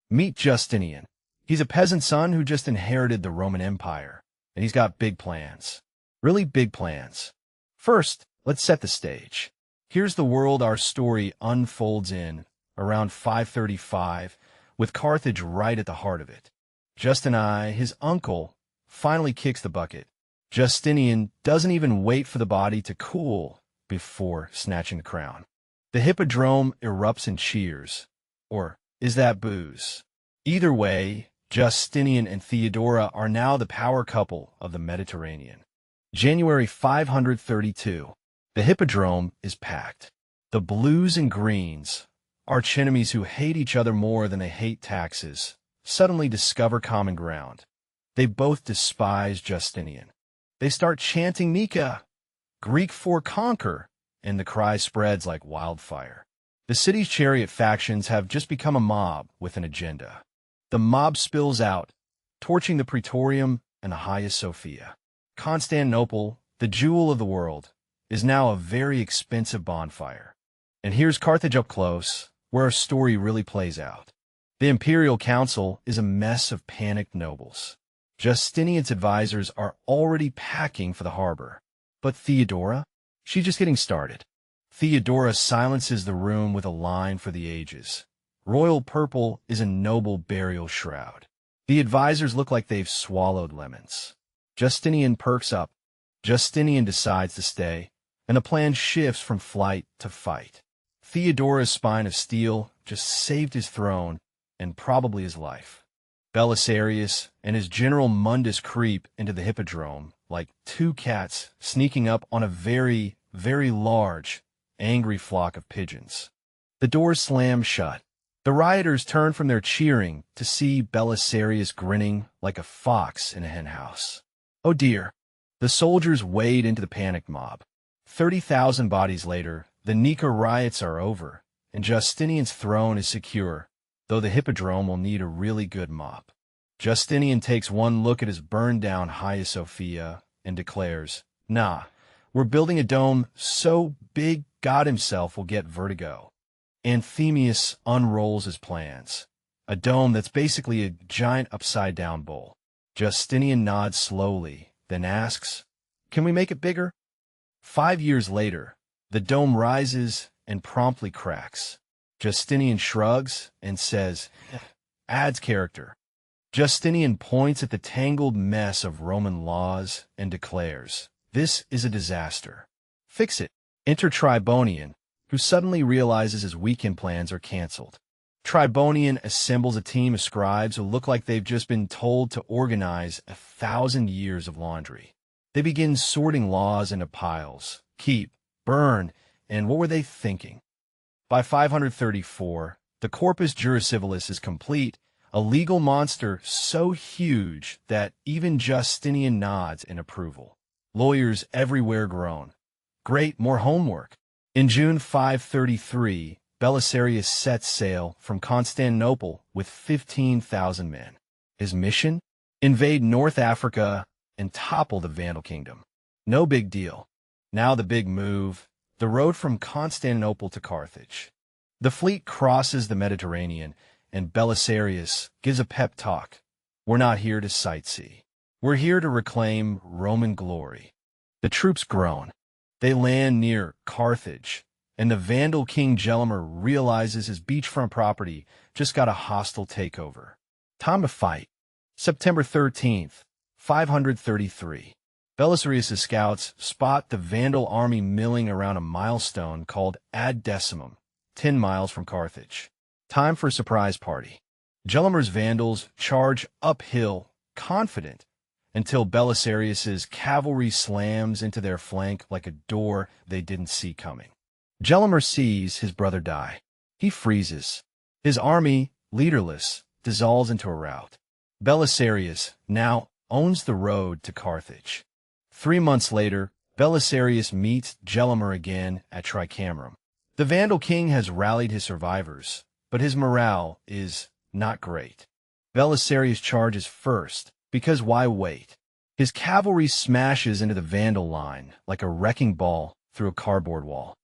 Meet Justinian. He's a peasant son who just inherited the Roman Empire, and he's got big plans. Really big plans. First, let's set the stage. Here's the world our story unfolds in, around 535, with Carthage right at the heart of it. Justinian, his uncle, finally kicks the bucket. Justinian doesn't even wait for the body to cool before snatching the crown. The Hippodrome erupts in cheers. Or is that booze? Either way, Justinian and Theodora are now the power couple of the Mediterranean. January 532. The Hippodrome is packed. The blues and greens, archenemies who hate each other more than they hate taxes, suddenly discover common ground. They both despise Justinian. They start chanting Nika, Greek for conquer, and the cry spreads like wildfire. The city's chariot factions have just become a mob with an agenda. The mob spills out, torching the Praetorium and the Hagia Sophia. Constantinople, the jewel of the world, is now a very expensive bonfire. And here's Carthage up close, where our story really plays out. The imperial council is a mess of panicked nobles. Justinian's advisors are already packing for the harbor. But Theodora? She's just getting started. Theodora silences the room with a line for the ages. Royal purple is a noble burial shroud. The advisors look like they've swallowed lemons. Justinian perks up. Justinian decides to stay, and the plan shifts from flight to fight. Theodora's spine of steel just saved his throne and probably his life. Belisarius and his general Mundus creep into the Hippodrome like two cats sneaking up on a very, very large, angry flock of pigeons. The doors slam shut. The rioters turn from their cheering to see Belisarius grinning like a fox in a henhouse. Oh dear. The soldiers wade into the panicked mob. 30,000 bodies later, the Nika riots are over, and Justinian's throne is secure, though the Hippodrome will need a really good mop. Justinian takes one look at his burned-down Hagia Sophia and declares, "Nah, we're building a dome so big God himself will get vertigo." Anthemius unrolls his plans. A dome that's basically a giant upside-down bowl. Justinian nods slowly, then asks, "Can we make it bigger?" 5 years later, the dome rises and promptly cracks. Justinian shrugs and says, "Adds character." Justinian points at the tangled mess of Roman laws and declares, "This is a disaster. Fix it." Enter Tribonian, who suddenly realizes his weekend plans are canceled. Tribonian assembles a team of scribes who look like they've just been told to organize 1,000 years of laundry. They begin sorting laws into piles, keep, burn, and what were they thinking? By 534, the Corpus Juris Civilis is complete, a legal monster so huge that even Justinian nods in approval. Lawyers everywhere groan. Great, more homework. In June 533, Belisarius sets sail from Constantinople with 15,000 men. His mission? Invade North Africa and topple the Vandal kingdom. No big deal. Now the big move, the road from Constantinople to Carthage. The fleet crosses the Mediterranean, and Belisarius gives a pep talk. "We're not here to sightsee. We're here to reclaim Roman glory." The troops groan. They land near Carthage, and the Vandal king Gelimer realizes his beachfront property just got a hostile takeover. Time to fight. September 13th, 533. Belisarius' scouts spot the Vandal army milling around a milestone called Ad Decimum, 10 miles from Carthage. Time for a surprise party. Gelimer's Vandals charge uphill, confident, until Belisarius' cavalry slams into their flank like a door they didn't see coming. Gelimer sees his brother die. He freezes. His army, leaderless, dissolves into a rout. Belisarius now owns the road to Carthage. 3 months later, Belisarius meets Gelimer again at Tricamerum. The Vandal king has rallied his survivors, but his morale is not great. Belisarius charges first, because why wait? His cavalry smashes into the Vandal line like a wrecking ball through a cardboard wall.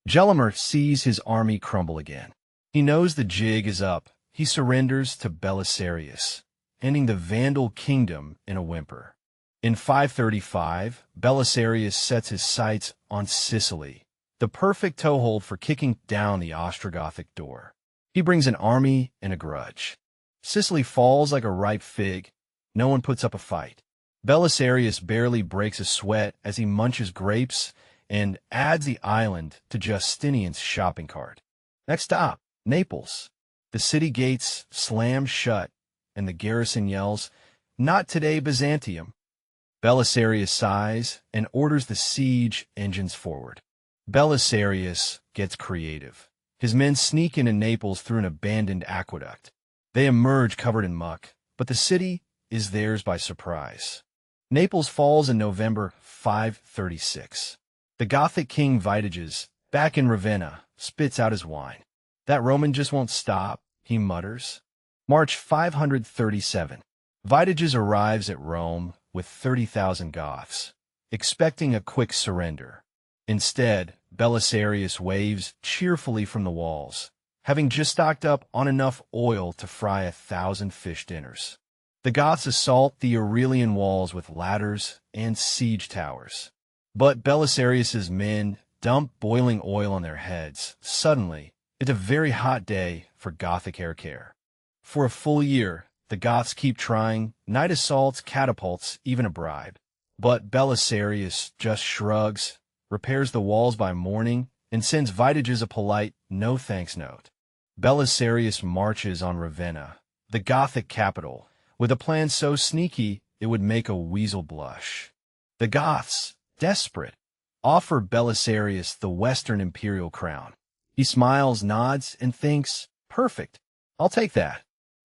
Gelimer sees his army crumble again. He knows the jig is up, he surrenders to Belisarius, ending the Vandal kingdom in a whimper. In 535, Belisarius sets his sights on Sicily, the perfect toehold for kicking down the Ostrogothic door. He brings an army and a grudge. Sicily falls like a ripe fig. No one puts up a fight. Belisarius barely breaks a sweat as he munches grapes and adds the island to Justinian's shopping cart. Next stop, Naples. The city gates slam shut, and the garrison yells, "Not today, Byzantium." Belisarius sighs and orders the siege engines forward. Belisarius gets creative. His men sneak into Naples through an abandoned aqueduct. They emerge covered in muck, but the city is theirs by surprise. Naples falls in November 536. The Gothic king Witigis, back in Ravenna, spits out his wine. "That Roman just won't stop," he mutters. March 537. Witigis arrives at Rome with 30,000 Goths, expecting a quick surrender. Instead, Belisarius waves cheerfully from the walls, having just stocked up on enough oil to fry 1,000 fish dinners. The Goths assault the Aurelian walls with ladders and siege towers. But Belisarius's men dump boiling oil on their heads. Suddenly, it's a very hot day for Gothic air care. For a full year, the Goths keep trying, night assaults, catapults, even a bribe. But Belisarius just shrugs, repairs the walls by morning, and sends Witigis a polite no-thanks note. Belisarius marches on Ravenna, the Gothic capital, with a plan so sneaky it would make a weasel blush. The Goths, desperate, offer Belisarius the Western imperial crown. He smiles, nods, and thinks, "Perfect, I'll take that."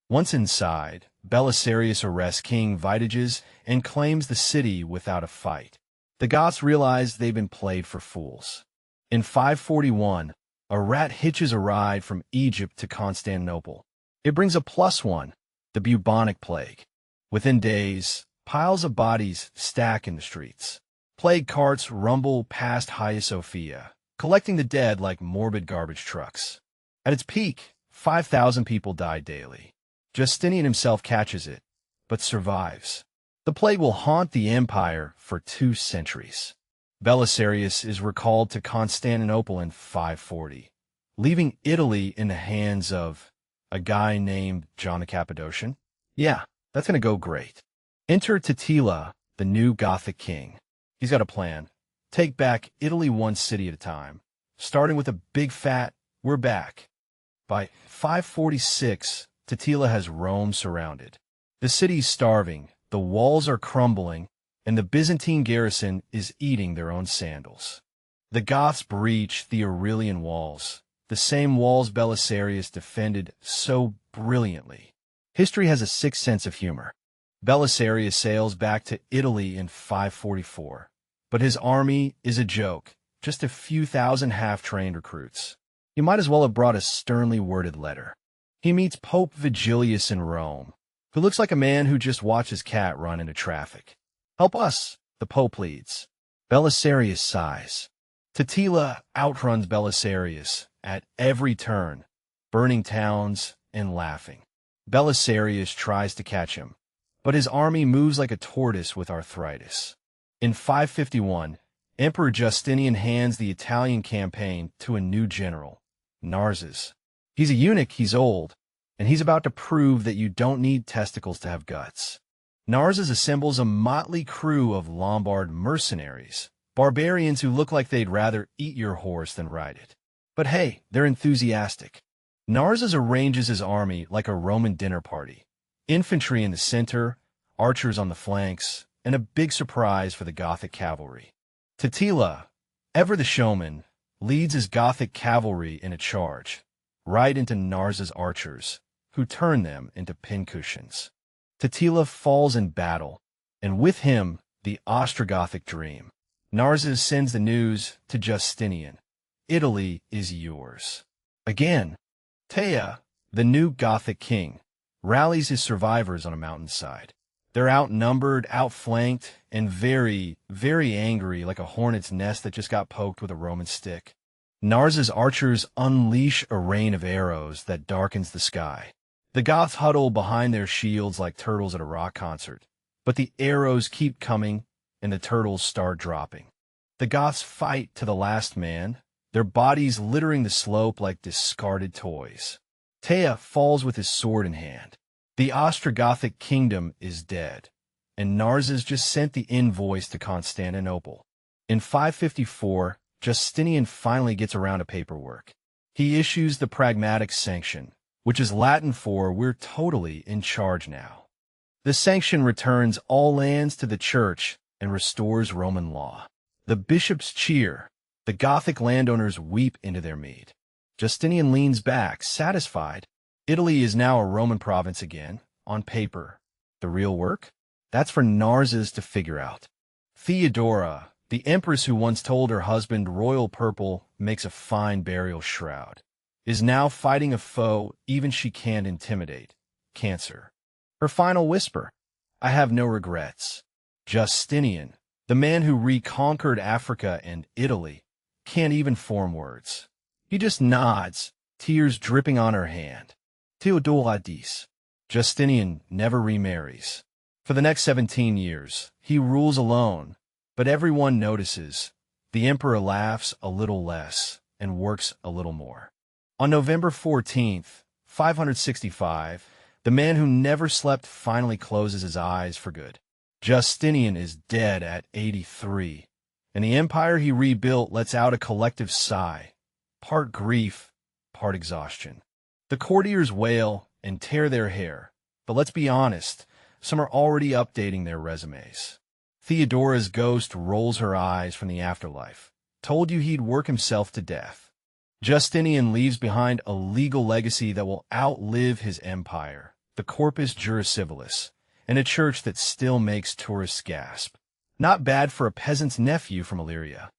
Once inside, Belisarius arrests King Witigis and claims the city without a fight. The Goths realize they've been played for fools. In 541, a rat hitches a ride from Egypt to Constantinople. It brings a +1, the bubonic plague. Within days, piles of bodies stack in the streets. Plague carts rumble past Hagia Sophia, collecting the dead like morbid garbage trucks. At its peak, 5,000 people die daily. Justinian himself catches it, but survives. The plague will haunt the empire for 2 centuries. Belisarius is recalled to Constantinople in 540, leaving Italy in the hands of a guy named John the Cappadocian. Yeah, that's going to go great. Enter Totila, the new Gothic king. He's got a plan. Take back Italy one city at a time, starting with a big fat, "We're back." By 546, Totila has Rome surrounded. The city's starving, the walls are crumbling, and the Byzantine garrison is eating their own sandals. The Goths breach the Aurelian walls, the same walls Belisarius defended so brilliantly. History has a sixth sense of humor. Belisarius sails back to Italy in 544, but his army is a joke, just a few thousand half-trained recruits. He might as well have brought a sternly worded letter. He meets Pope Vigilius in Rome, who looks like a man who just watched his cat run into traffic. "Help us," the Pope pleads. Belisarius sighs. Totila outruns Belisarius at every turn, burning towns and laughing. Belisarius tries to catch him, but his army moves like a tortoise with arthritis. In 551, Emperor Justinian hands the Italian campaign to a new general, Narses. He's a eunuch, he's old, and he's about to prove that you don't need testicles to have guts. Narses assembles a motley crew of Lombard mercenaries, barbarians who look like they'd rather eat your horse than ride it. But hey, they're enthusiastic. Narses arranges his army like a Roman dinner party. Infantry in the center, archers on the flanks, and a big surprise for the Gothic cavalry. Totila, ever the showman, leads his Gothic cavalry in a charge, right into Narses' archers, who turn them into pincushions. Totila falls in battle, and with him, the Ostrogothic dream. Narses sends the news to Justinian. Italy is yours. Again, Tea, the new Gothic king, rallies his survivors on a mountainside. They're outnumbered, outflanked, and very, very angry like a hornet's nest that just got poked with a Roman stick. Narses' archers unleash a rain of arrows that darkens the sky. The Goths huddle behind their shields like turtles at a rock concert, but the arrows keep coming and the turtles start dropping. The Goths fight to the last man, their bodies littering the slope like discarded toys. Tea falls with his sword in hand. The Ostrogothic kingdom is dead, and Narses just sent the invoice to Constantinople. In 554, Justinian finally gets around to paperwork. He issues the Pragmatic Sanction, which is Latin for "we're totally in charge now." The sanction returns all lands to the church and restores Roman law. The bishops cheer. The Gothic landowners weep into their mead. Justinian leans back, satisfied. Italy is now a Roman province again, on paper. The real work? That's for Narses to figure out. Theodora, the empress who once told her husband royal purple makes a fine burial shroud, is now fighting a foe even she can't intimidate, cancer. Her final whisper, "I have no regrets." Justinian, the man who reconquered Africa and Italy, can't even form words. He just nods, tears dripping on her hand. Theodora dis. Justinian never remarries. For the next 17 years, he rules alone, but everyone notices. The emperor laughs a little less and works a little more. On November 14th, 565, the man who never slept finally closes his eyes for good. Justinian is dead at 83, and the empire he rebuilt lets out a collective sigh, part grief, part exhaustion. The courtiers wail and tear their hair, but let's be honest, some are already updating their resumes. Theodora's ghost rolls her eyes from the afterlife. Told you he'd work himself to death. Justinian leaves behind a legal legacy that will outlive his empire, the Corpus Juris Civilis, and a church that still makes tourists gasp. Not bad for a peasant's nephew from Illyria.